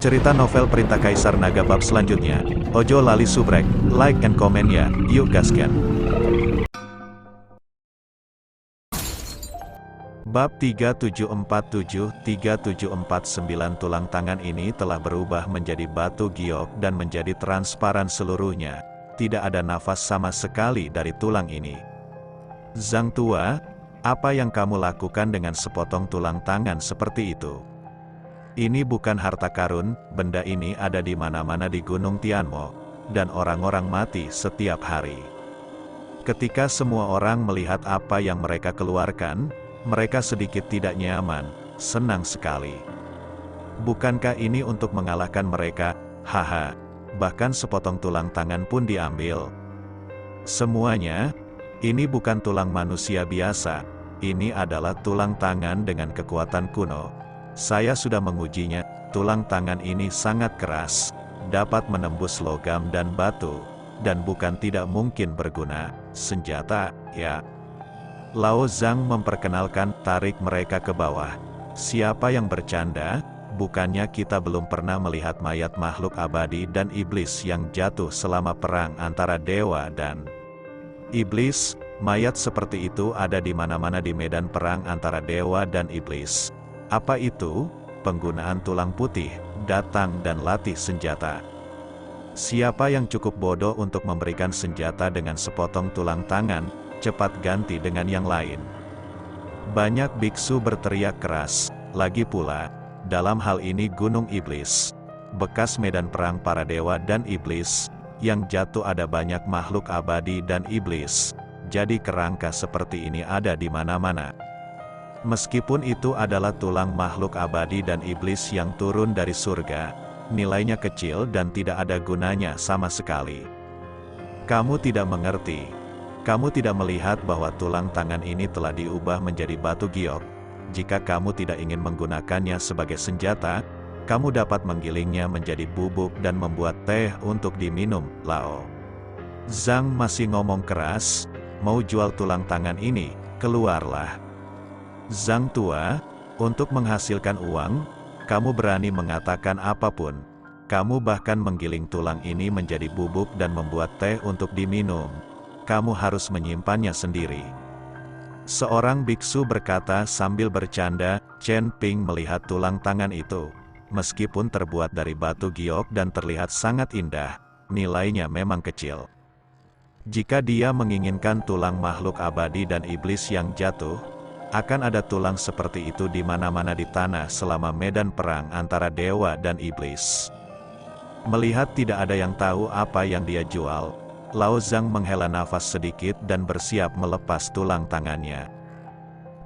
Cerita novel Perintah Kaisar Naga bab selanjutnya. Ojo lali subrek, like and comment ya, yuk gaskan. Bab 3747-3749 tulang tangan ini telah berubah menjadi batu giok dan menjadi transparan seluruhnya. Tidak ada nafas sama sekali dari tulang ini. Zhang Tua, apa yang kamu lakukan dengan sepotong tulang tangan seperti itu? Ini bukan harta karun, benda ini ada di mana-mana di Gunung Tianmo, dan orang-orang mati setiap hari. Ketika semua orang melihat apa yang mereka keluarkan, mereka sedikit tidak nyaman, senang sekali. Bukankah ini untuk mengalahkan mereka? Haha, bahkan sepotong tulang tangan pun diambil. Semuanya, ini bukan tulang manusia biasa, ini adalah tulang tangan dengan kekuatan kuno. Saya sudah mengujinya, tulang tangan ini sangat keras, dapat menembus logam dan batu, dan bukan tidak mungkin berguna, senjata, ya. Lao Zhang memperkenalkan, tarik mereka ke bawah. Siapa yang bercanda? Bukannya kita belum pernah melihat mayat makhluk abadi dan iblis yang jatuh selama perang antara dewa dan iblis? Mayat seperti itu ada di mana-mana di medan perang antara dewa dan iblis. Apa itu? Penggunaan tulang putih, datang dan latih senjata. Siapa yang cukup bodoh untuk memberikan senjata dengan sepotong tulang tangan, cepat ganti dengan yang lain. Banyak biksu berteriak keras, lagi pula, dalam hal ini Gunung Iblis, bekas medan perang para dewa dan iblis, yang jatuh ada banyak makhluk abadi dan iblis, jadi kerangka seperti ini ada di mana-mana. Meskipun itu adalah tulang makhluk abadi dan iblis yang turun dari surga, nilainya kecil dan tidak ada gunanya sama sekali. Kamu tidak mengerti. Kamu tidak melihat bahwa tulang tangan ini telah diubah menjadi batu giok. Jika kamu tidak ingin menggunakannya sebagai senjata, kamu dapat menggilingnya menjadi bubuk dan membuat teh untuk diminum, Lao. Zhang masih ngomong keras, mau jual tulang tangan ini, keluarlah. Zhang Tua, untuk menghasilkan uang, kamu berani mengatakan apapun. Kamu bahkan menggiling tulang ini menjadi bubuk dan membuat teh untuk diminum. Kamu harus menyimpannya sendiri. Seorang biksu berkata sambil bercanda. Chen Ping melihat tulang tangan itu. Meskipun terbuat dari batu giok dan terlihat sangat indah, nilainya memang kecil. Jika dia menginginkan tulang makhluk abadi dan iblis yang jatuh, akan ada tulang seperti itu di mana-mana di tanah selama medan perang antara dewa dan iblis. Melihat tidak ada yang tahu apa yang dia jual, Lao Zhang menghela nafas sedikit dan bersiap melepas tulang tangannya.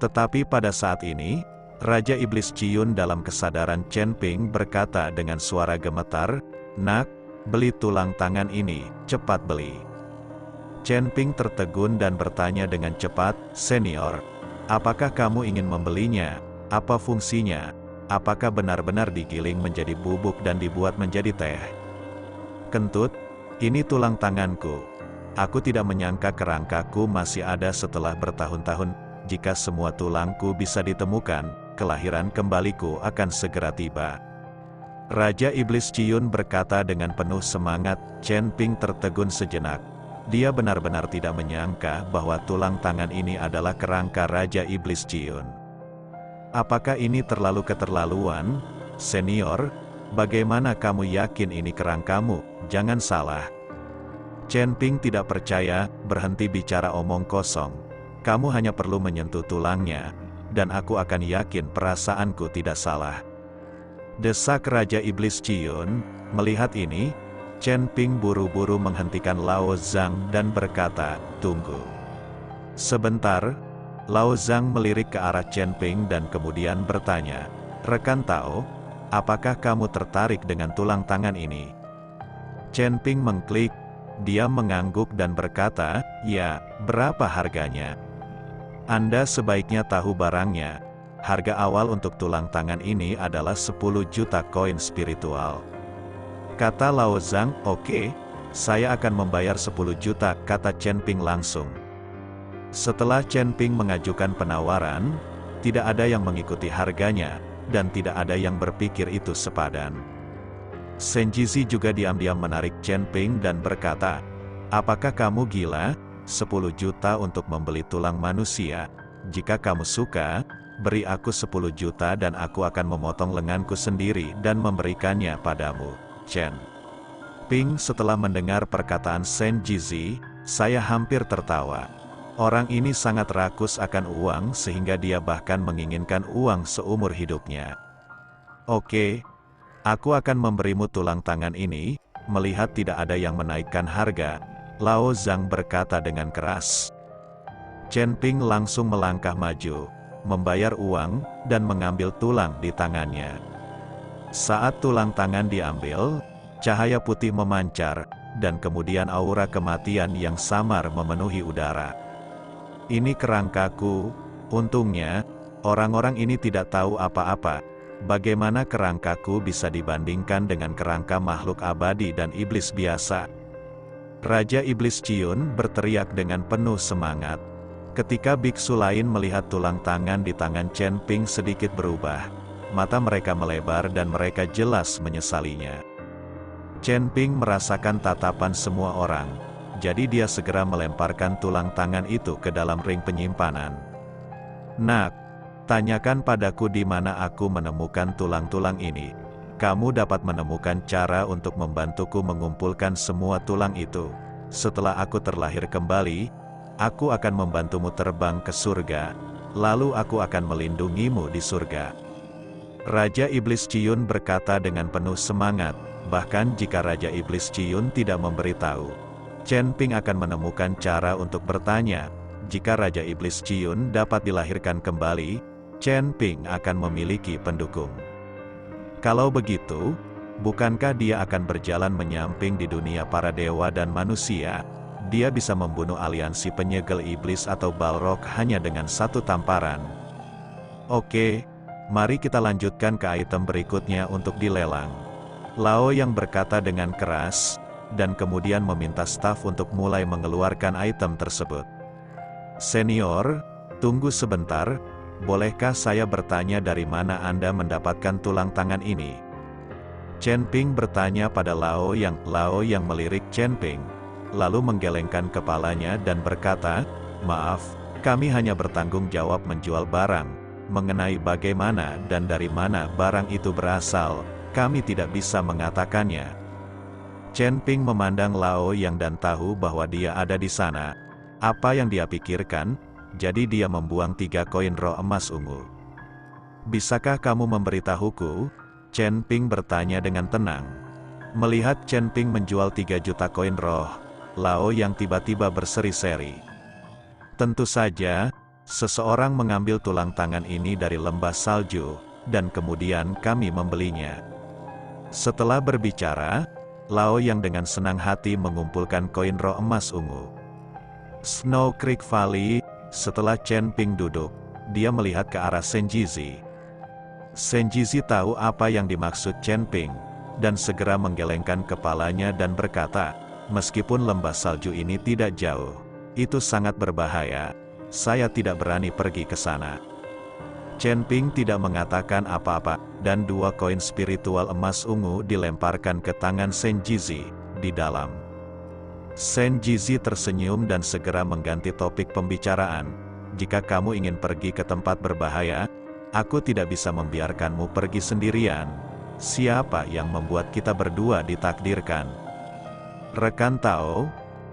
Tetapi pada saat ini, Raja Iblis Ciyun dalam kesadaran Chen Ping berkata dengan suara gemetar, "Nak, beli tulang tangan ini, cepat beli." Chen Ping tertegun dan bertanya dengan cepat, "Senior, apakah kamu ingin membelinya? Apa fungsinya? Apakah benar-benar digiling menjadi bubuk dan dibuat menjadi teh?" "Kentut, ini tulang tanganku. Aku tidak menyangka kerangkaku masih ada setelah bertahun-tahun. Jika semua tulangku bisa ditemukan, kelahiran kembaliku akan segera tiba." Raja Iblis Ciyun berkata dengan penuh semangat. Chen Ping tertegun sejenak. Dia benar-benar tidak menyangka bahwa tulang tangan ini adalah kerangka Raja Iblis Ciyun. "Apakah ini terlalu keterlaluan? Senior, bagaimana kamu yakin ini kerangkamu? Jangan salah." Chen Ping tidak percaya, berhenti bicara omong kosong. "Kamu hanya perlu menyentuh tulangnya, dan aku akan yakin perasaanku tidak salah." Desak Raja Iblis Ciyun. Melihat ini, Chen Ping buru-buru menghentikan Lao Zhang dan berkata, "Tunggu." Sebentar, Lao Zhang melirik ke arah Chen Ping dan kemudian bertanya, "Rekan Tao, apakah kamu tertarik dengan tulang tangan ini?" Chen Ping mengklik, dia mengangguk dan berkata, "Ya, berapa harganya?" "Anda sebaiknya tahu barangnya. Harga awal untuk tulang tangan ini adalah 10 juta koin spiritual." Kata Lao Zhang, "Oke, saya akan membayar 10 juta, kata Chen Ping langsung. Setelah Chen Ping mengajukan penawaran, tidak ada yang mengikuti harganya, dan tidak ada yang berpikir itu sepadan. Senjizi juga diam-diam menarik Chen Ping dan berkata, "Apakah kamu gila? 10 juta untuk membeli tulang manusia. Jika kamu suka, beri aku 10 juta dan aku akan memotong lenganku sendiri dan memberikannya padamu." Chen Ping setelah mendengar perkataan Senjizi, saya hampir tertawa. Orang ini sangat rakus akan uang sehingga dia bahkan menginginkan uang seumur hidupnya. "Oke, aku akan memberimu tulang tangan ini." Melihat tidak ada yang menaikkan harga, Lao Zhang berkata dengan keras. Chen Ping langsung melangkah maju, membayar uang, dan mengambil tulang di tangannya. Saat tulang tangan diambil, cahaya putih memancar, dan kemudian aura kematian yang samar memenuhi udara. "Ini kerangkaku." Untungnya, orang-orang ini tidak tahu apa-apa. Bagaimana kerangkaku bisa dibandingkan dengan kerangka makhluk abadi dan iblis biasa? Raja Iblis Ciun berteriak dengan penuh semangat. Ketika biksu lain melihat tulang tangan di tangan Chen Ping sedikit berubah, mata mereka melebar dan mereka jelas menyesalinya. Chen Ping merasakan tatapan semua orang, jadi dia segera melemparkan tulang tangan itu ke dalam ring penyimpanan. "Nak, tanyakan padaku di mana aku menemukan tulang-tulang ini. Kamu dapat menemukan cara untuk membantuku mengumpulkan semua tulang itu. Setelah aku terlahir kembali, aku akan membantumu terbang ke surga, lalu aku akan melindungimu di surga." Raja Iblis Ciun berkata dengan penuh semangat, bahkan jika Raja Iblis Ciun tidak memberitahu, Chen Ping akan menemukan cara untuk bertanya. Jika Raja Iblis Ciun dapat dilahirkan kembali, Chen Ping akan memiliki pendukung. Kalau begitu, bukankah dia akan berjalan menyamping di dunia para dewa dan manusia? Dia bisa membunuh aliansi penyegel iblis atau Balrog hanya dengan satu tamparan. "Oke, mari kita lanjutkan ke item berikutnya untuk dilelang." Lao yang berkata dengan keras, dan kemudian meminta staf untuk mulai mengeluarkan item tersebut. "Senior, tunggu sebentar. Bolehkah saya bertanya dari mana Anda mendapatkan tulang tangan ini?" Chen Ping bertanya pada Lao yang melirik Chen Ping, lalu menggelengkan kepalanya dan berkata, "Maaf, kami hanya bertanggung jawab menjual barang. Mengenai bagaimana dan dari mana barang itu berasal, kami tidak bisa mengatakannya." Chen Ping memandang Lao dan tahu bahwa dia ada di sana. Apa yang dia pikirkan? Jadi dia membuang 3 koin roh emas ungu. "Bisakah kamu memberitahuku?" Chen Ping bertanya dengan tenang. Melihat Chen Ping menjual 3 juta koin roh, Lao yang tiba-tiba berseri-seri. "Tentu saja, seseorang mengambil tulang tangan ini dari lembah salju, dan kemudian kami membelinya." Setelah berbicara, Lao yang dengan senang hati mengumpulkan koin roh emas ungu. Snow Creek Valley. Setelah Chen Ping duduk, dia melihat ke arah Senjizi. Senjizi tahu apa yang dimaksud Chen Ping, dan segera menggelengkan kepalanya dan berkata, "Meskipun lembah salju ini tidak jauh, itu sangat berbahaya. Saya tidak berani pergi ke sana." Chen Ping tidak mengatakan apa-apa, dan 2 koin spiritual emas ungu dilemparkan ke tangan Senjizi di dalam. Senjizi tersenyum dan segera mengganti topik pembicaraan. "Jika kamu ingin pergi ke tempat berbahaya, aku tidak bisa membiarkanmu pergi sendirian. Siapa yang membuat kita berdua ditakdirkan?" "Rekan Tao,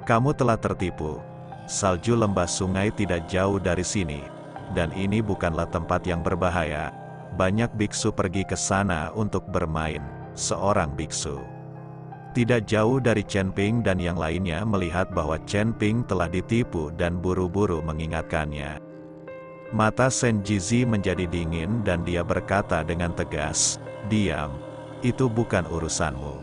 kamu telah tertipu. Salju lembah sungai tidak jauh dari sini, dan ini bukanlah tempat yang berbahaya. Banyak biksu pergi ke sana untuk bermain." Seorang biksu tidak jauh dari Chen Ping dan yang lainnya melihat bahwa Chen Ping telah ditipu dan buru-buru mengingatkannya. Mata Senjizi menjadi dingin dan dia berkata dengan tegas, "Diam, itu bukan urusanmu.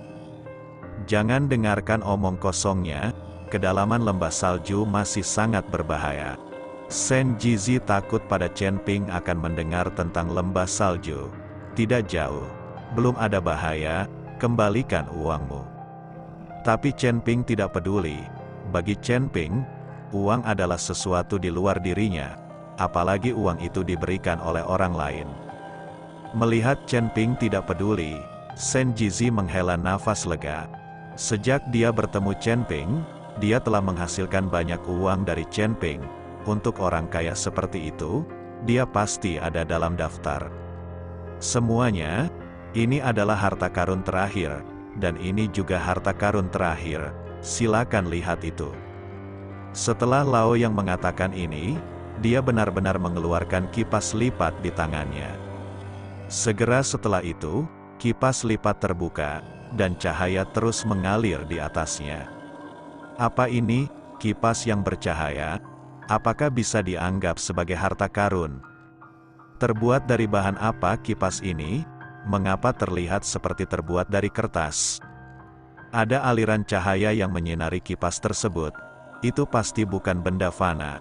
Jangan dengarkan omong kosongnya, kedalaman lembah salju masih sangat berbahaya." Senjizi takut pada Chen Ping akan mendengar tentang lembah salju. "Tidak jauh, belum ada bahaya, kembalikan uangmu." Tapi Chen Ping tidak peduli. Bagi Chen Ping, uang adalah sesuatu di luar dirinya, apalagi uang itu diberikan oleh orang lain. Melihat Chen Ping tidak peduli, Shen Jizi menghela nafas lega. Sejak dia bertemu Chen Ping, dia telah menghasilkan banyak uang dari Chen Ping. Untuk orang kaya seperti itu, dia pasti ada dalam daftar. Semuanya, ini adalah harta karun terakhir, dan ini juga harta karun terakhir. Silakan lihat itu. Setelah Lao yang mengatakan ini, dia benar-benar mengeluarkan kipas lipat di tangannya. Segera setelah itu, kipas lipat terbuka, dan cahaya terus mengalir di atasnya. Apa ini, kipas yang bercahaya? Apakah bisa dianggap sebagai harta karun? Terbuat dari bahan apa kipas ini? Mengapa terlihat seperti terbuat dari kertas? Ada aliran cahaya yang menyinari kipas tersebut. Itu pasti bukan benda fana.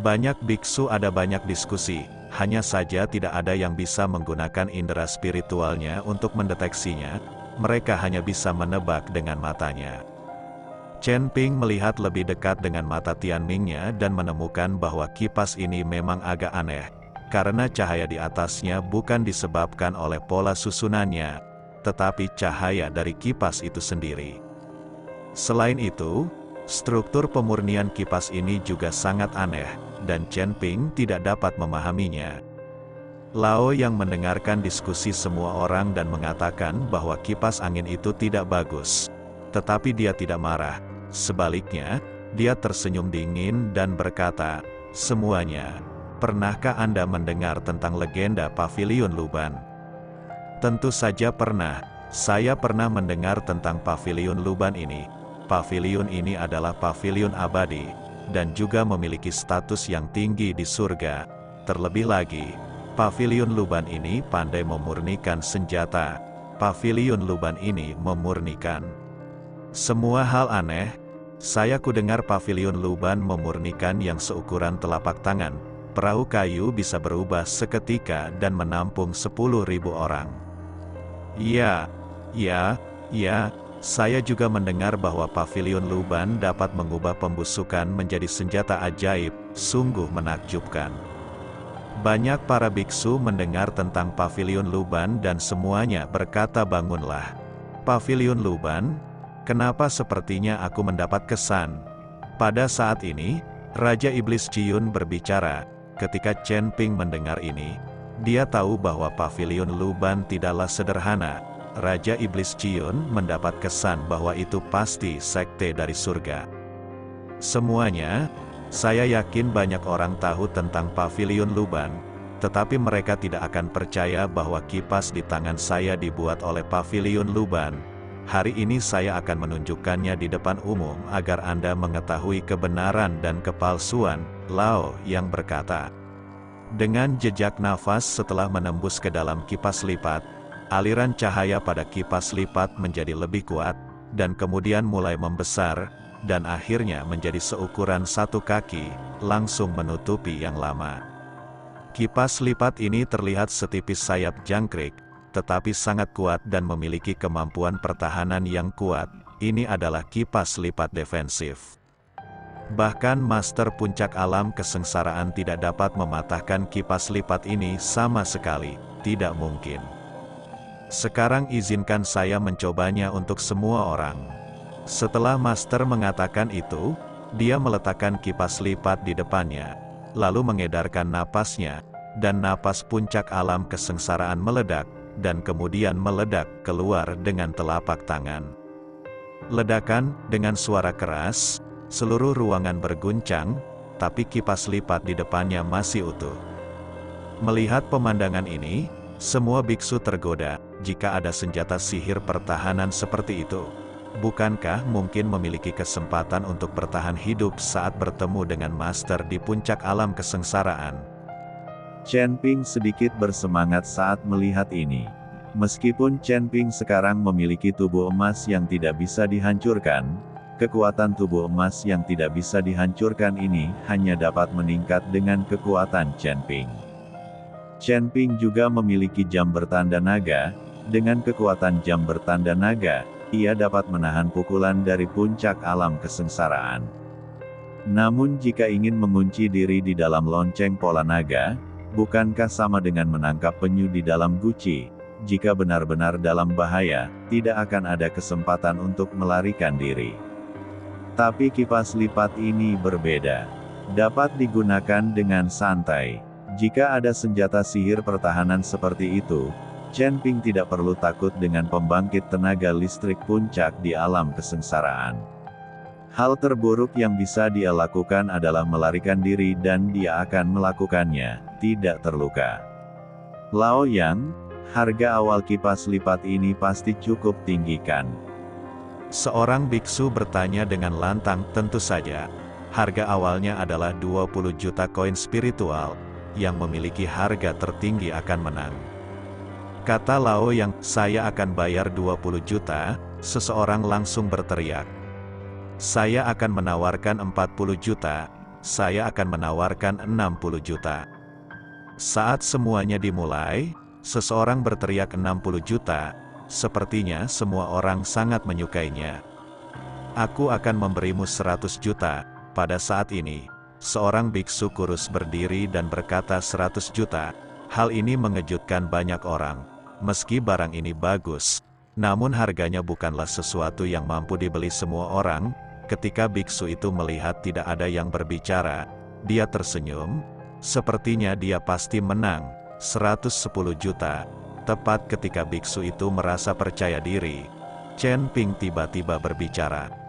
Banyak biksu ada banyak diskusi, hanya saja tidak ada yang bisa menggunakan indera spiritualnya untuk mendeteksinya, mereka hanya bisa menebak dengan matanya. Chen Ping melihat lebih dekat dengan mata Tianmingnya dan menemukan bahwa kipas ini memang agak aneh, karena cahaya di atasnya bukan disebabkan oleh pola susunannya, tetapi cahaya dari kipas itu sendiri. Selain itu, struktur pemurnian kipas ini juga sangat aneh, dan Chen Ping tidak dapat memahaminya. Lao yang mendengarkan diskusi semua orang dan mengatakan bahwa kipas angin itu tidak bagus. Tetapi dia tidak marah, sebaliknya, dia tersenyum dingin dan berkata, "Semuanya, pernahkah Anda mendengar tentang legenda Pavilion Luban?" "Tentu saja pernah, saya pernah mendengar tentang Pavilion Luban ini. Pavilion ini adalah pavilion abadi, dan juga memiliki status yang tinggi di surga. Terlebih lagi, Pavilion Luban ini pandai memurnikan senjata. Pavilion Luban ini memurnikan semua hal aneh. Saya kudengar Pavilion Luban memurnikan yang seukuran telapak tangan. Perahu kayu bisa berubah seketika dan menampung 10.000 orang. Ya, saya juga mendengar bahwa Pavilion Luban dapat mengubah pembusukan menjadi senjata ajaib, sungguh menakjubkan." Banyak para biksu mendengar tentang Pavilion Luban dan semuanya berkata, "Bangunlah. Pavilion Luban? Kenapa sepertinya aku mendapat kesan?" Pada saat ini, Raja Iblis Ciyun berbicara. Ketika Chen Ping mendengar ini, dia tahu bahwa Pavilion Luban tidaklah sederhana. Raja Iblis Ciyun mendapat kesan bahwa itu pasti sekte dari surga. Semuanya, saya yakin banyak orang tahu tentang Pavilion Luban, tetapi mereka tidak akan percaya bahwa kipas di tangan saya dibuat oleh Pavilion Luban. Hari ini saya akan menunjukkannya di depan umum agar Anda mengetahui kebenaran dan kepalsuan. Lao yang berkata. Dengan jejak nafas setelah menembus ke dalam kipas lipat, aliran cahaya pada kipas lipat menjadi lebih kuat, dan kemudian mulai membesar, dan akhirnya menjadi seukuran 1 kaki, langsung menutupi yang lama. Kipas lipat ini terlihat setipis sayap jangkrik, tetapi sangat kuat dan memiliki kemampuan pertahanan yang kuat. Ini adalah kipas lipat defensif. Bahkan Master Puncak Alam Kesengsaraan tidak dapat mematahkan kipas lipat ini sama sekali, tidak mungkin. Sekarang izinkan saya mencobanya untuk semua orang. Setelah Master mengatakan itu, dia meletakkan kipas lipat di depannya, lalu mengedarkan napasnya, dan napas puncak alam kesengsaraan meledak, dan kemudian meledak keluar dengan telapak tangan. Ledakan, dengan suara keras, seluruh ruangan berguncang, tapi kipas lipat di depannya masih utuh. Melihat pemandangan ini, semua biksu tergoda. Jika ada senjata sihir pertahanan seperti itu, bukankah mungkin memiliki kesempatan untuk bertahan hidup saat bertemu dengan Master di puncak alam kesengsaraan? Chen Ping sedikit bersemangat saat melihat ini. Meskipun Chen Ping sekarang memiliki tubuh emas yang tidak bisa dihancurkan, kekuatan tubuh emas yang tidak bisa dihancurkan ini hanya dapat meningkat dengan kekuatan Chen Ping. Chen Ping juga memiliki jam bertanda naga. Dengan kekuatan jam bertanda naga, ia dapat menahan pukulan dari puncak alam kesengsaraan. Namun jika ingin mengunci diri di dalam lonceng pola naga, bukankah sama dengan menangkap penyu di dalam guci? jika benar-benar dalam bahaya, tidak akan ada kesempatan untuk melarikan diri. Tapi kipas lipat ini berbeda. Dapat digunakan dengan santai. Jika ada senjata sihir pertahanan seperti itu, Chen Ping tidak perlu takut dengan pembangkit tenaga listrik puncak di alam kesengsaraan. Hal terburuk yang bisa dia lakukan adalah melarikan diri dan dia akan melakukannya, tidak terluka. Lao Yang, harga awal kipas lipat ini pasti cukup tinggi kan? Seorang biksu bertanya dengan lantang. Tentu saja, harga awalnya adalah 20 juta koin spiritual, yang memiliki harga tertinggi akan menang. Kata Lao Yang, saya akan bayar 20 juta, seseorang langsung berteriak. Saya akan menawarkan 40 juta, saya akan menawarkan 60 juta. Saat semuanya dimulai, seseorang berteriak 60 juta, sepertinya semua orang sangat menyukainya. Aku akan memberimu 100 juta, pada saat ini, seorang biksu kurus berdiri dan berkata 100 juta, hal ini mengejutkan banyak orang. Meski barang ini bagus, namun harganya bukanlah sesuatu yang mampu dibeli semua orang. Ketika biksu itu melihat tidak ada yang berbicara, dia tersenyum, sepertinya dia pasti menang, 110 juta. Tepat ketika biksu itu merasa percaya diri, Chen Ping tiba-tiba berbicara.